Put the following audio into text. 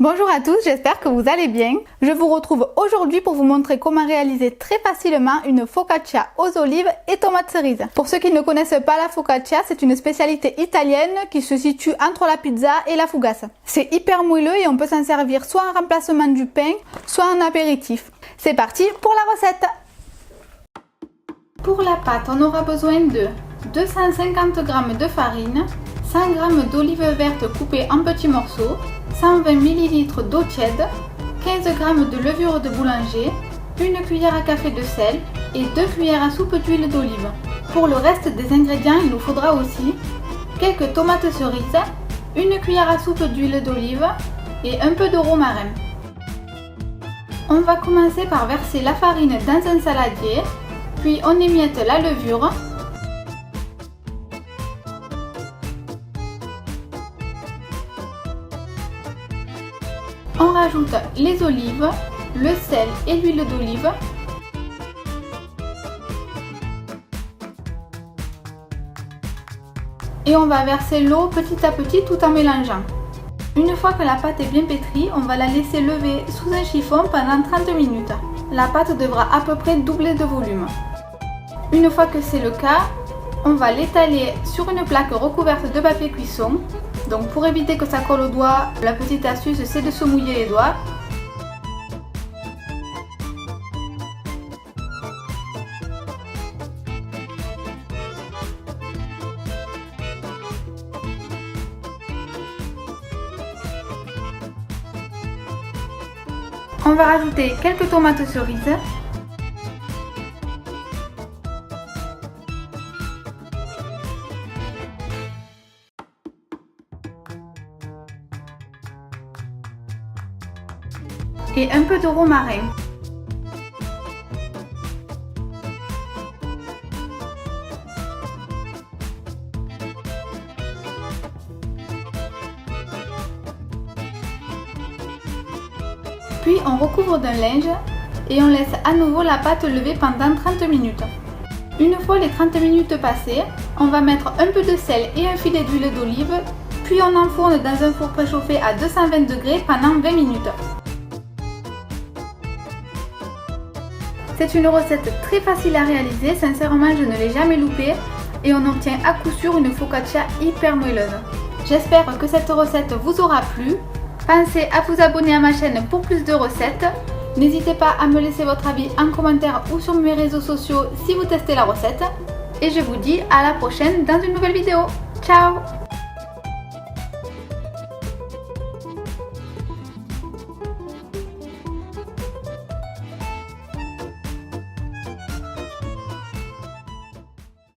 Bonjour à tous, j'espère que vous allez bien. Je vous retrouve aujourd'hui pour vous montrer comment réaliser très facilement une focaccia aux olives et tomates cerises. Pour ceux qui ne connaissent pas la focaccia, c'est une spécialité italienne qui se situe entre la pizza et la fougasse. C'est hyper moelleux et on peut s'en servir soit en remplacement du pain, soit en apéritif. C'est parti pour la recette. Pour la pâte, on aura besoin de 250 g de farine, 100 g d'olives vertes coupées en petits morceaux, 120 ml d'eau tiède, 15 g de levure de boulanger, une cuillère à café de sel et 2 cuillères à soupe d'huile d'olive. Pour le reste des ingrédients, il nous faudra aussi quelques tomates cerises, une cuillère à soupe d'huile d'olive et un peu de romarin. On va commencer par verser la farine dans un saladier, puis on émiette la levure. On rajoute les olives, le sel et l'huile d'olive. Et on va verser l'eau petit à petit tout en mélangeant. Une fois que la pâte est bien pétrie, on va la laisser lever sous un chiffon pendant 30 minutes. La pâte devra à peu près doubler de volume. Une fois que c'est le cas, on va l'étaler sur une plaque recouverte de papier cuisson. Donc pour éviter que ça colle aux doigts, la petite astuce c'est de se mouiller les doigts. On va rajouter quelques tomates cerises. Et un peu de romarin. Puis on recouvre d'un linge et on laisse à nouveau la pâte lever pendant 30 minutes. Une fois les 30 minutes passées, on va mettre un peu de sel et un filet d'huile d'olive, puis on enfourne dans un four préchauffé à 220 degrés pendant 20 minutes. C'est une recette très facile à réaliser, sincèrement je ne l'ai jamais loupée et on obtient à coup sûr une focaccia hyper moelleuse. J'espère que cette recette vous aura plu. Pensez à vous abonner à ma chaîne pour plus de recettes. N'hésitez pas à me laisser votre avis en commentaire ou sur mes réseaux sociaux si vous testez la recette. Et je vous dis à la prochaine dans une nouvelle vidéo. Ciao!